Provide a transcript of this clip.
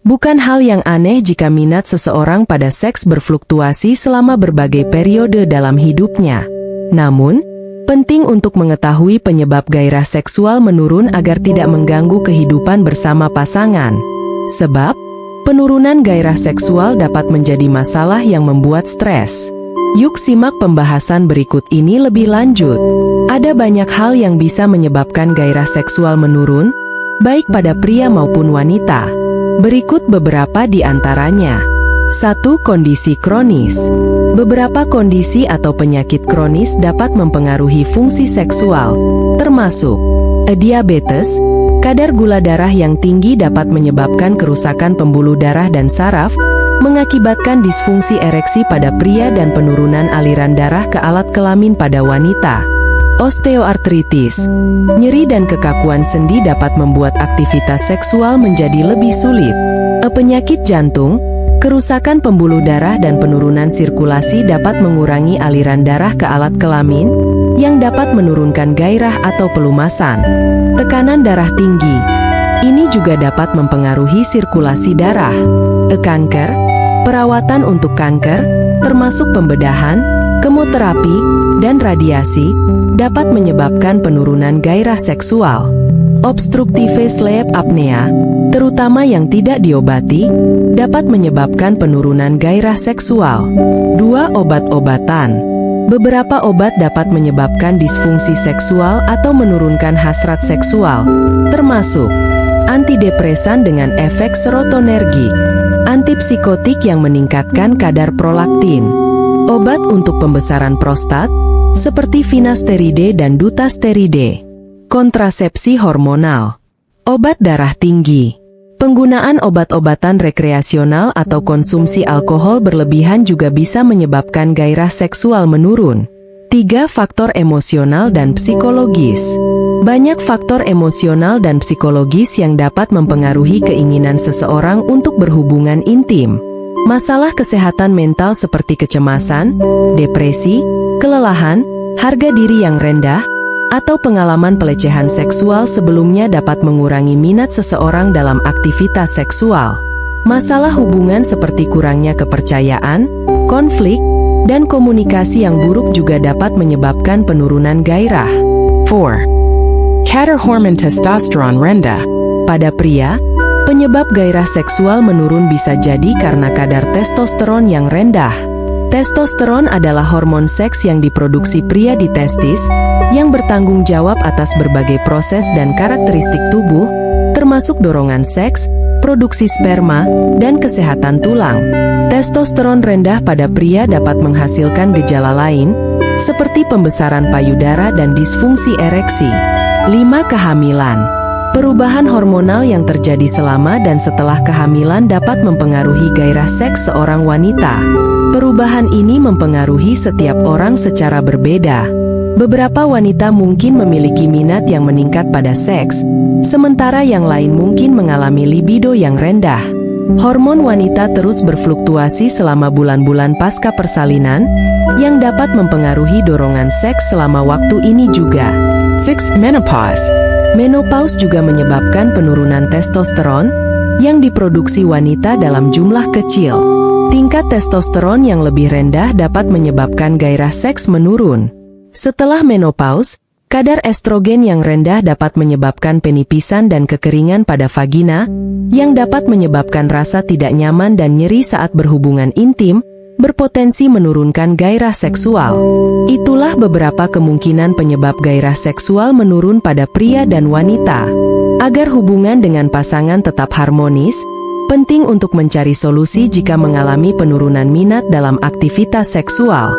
Bukan hal yang aneh jika minat seseorang pada seks berfluktuasi selama berbagai periode dalam hidupnya. Namun, penting untuk mengetahui penyebab gairah seksual menurun agar tidak mengganggu kehidupan bersama pasangan. Sebab, penurunan gairah seksual dapat menjadi masalah yang membuat stres. Yuk simak pembahasan berikut ini lebih lanjut. Ada banyak hal yang bisa menyebabkan gairah seksual menurun, baik pada pria maupun wanita. Berikut beberapa di antaranya. 1. Kondisi kronis. Beberapa kondisi atau penyakit kronis dapat mempengaruhi fungsi seksual, termasuk diabetes. Kadar gula darah yang tinggi dapat menyebabkan kerusakan pembuluh darah dan saraf, mengakibatkan disfungsi ereksi pada pria dan penurunan aliran darah ke alat kelamin pada wanita. Osteoartritis. Nyeri dan kekakuan sendi dapat membuat aktivitas seksual menjadi lebih sulit. Penyakit jantung. Kerusakan pembuluh darah dan penurunan sirkulasi dapat mengurangi aliran darah ke alat kelamin, yang dapat menurunkan gairah atau pelumasan. Tekanan darah tinggi. Ini juga dapat mempengaruhi sirkulasi darah. Kanker. Perawatan untuk kanker, termasuk pembedahan, kemoterapi, dan radiasi, dapat menyebabkan penurunan gairah seksual. Obstruktive sleep apnea, terutama yang tidak diobati, dapat menyebabkan penurunan gairah seksual. 2. Obat-obatan. Beberapa obat dapat menyebabkan disfungsi seksual atau menurunkan hasrat seksual, termasuk antidepresan dengan efek serotonergik, antipsikotik yang meningkatkan kadar prolaktin, obat untuk pembesaran prostat, seperti finasteride dan dutasteride, kontrasepsi hormonal, obat darah tinggi. Penggunaan obat-obatan rekreasional atau konsumsi alkohol berlebihan juga bisa menyebabkan gairah seksual menurun. 3. Faktor emosional dan psikologis. Banyak faktor emosional dan psikologis yang dapat mempengaruhi keinginan seseorang untuk berhubungan intim. Masalah kesehatan mental seperti kecemasan, depresi, kelelahan, harga diri yang rendah, atau pengalaman pelecehan seksual sebelumnya dapat mengurangi minat seseorang dalam aktivitas seksual. Masalah hubungan seperti kurangnya kepercayaan, konflik, dan komunikasi yang buruk juga dapat menyebabkan penurunan gairah. 4. Kadar hormon testosteron rendah. Pada pria, penyebab gairah seksual menurun bisa jadi karena kadar testosteron yang rendah. Testosteron adalah hormon seks yang diproduksi pria di testis, yang bertanggung jawab atas berbagai proses dan karakteristik tubuh, termasuk dorongan seks, produksi sperma, dan kesehatan tulang. Testosteron rendah pada pria dapat menghasilkan gejala lain, seperti pembesaran payudara dan disfungsi ereksi. 5. Kehamilan. Perubahan hormonal yang terjadi selama dan setelah kehamilan dapat mempengaruhi gairah seks seorang wanita. Perubahan ini mempengaruhi setiap orang secara berbeda. Beberapa wanita mungkin memiliki minat yang meningkat pada seks, sementara yang lain mungkin mengalami libido yang rendah. Hormon wanita terus berfluktuasi selama bulan-bulan pasca persalinan, yang dapat mempengaruhi dorongan seks selama waktu ini juga. 6. Menopause. Menopause juga menyebabkan penurunan testosteron, yang diproduksi wanita dalam jumlah kecil. Tingkat testosteron yang lebih rendah dapat menyebabkan gairah seks menurun. Setelah menopause, kadar estrogen yang rendah dapat menyebabkan penipisan dan kekeringan pada vagina, yang dapat menyebabkan rasa tidak nyaman dan nyeri saat berhubungan intim, berpotensi menurunkan gairah seksual. Itulah beberapa kemungkinan penyebab gairah seksual menurun pada pria dan wanita. Agar hubungan dengan pasangan tetap harmonis, penting untuk mencari solusi jika mengalami penurunan minat dalam aktivitas seksual.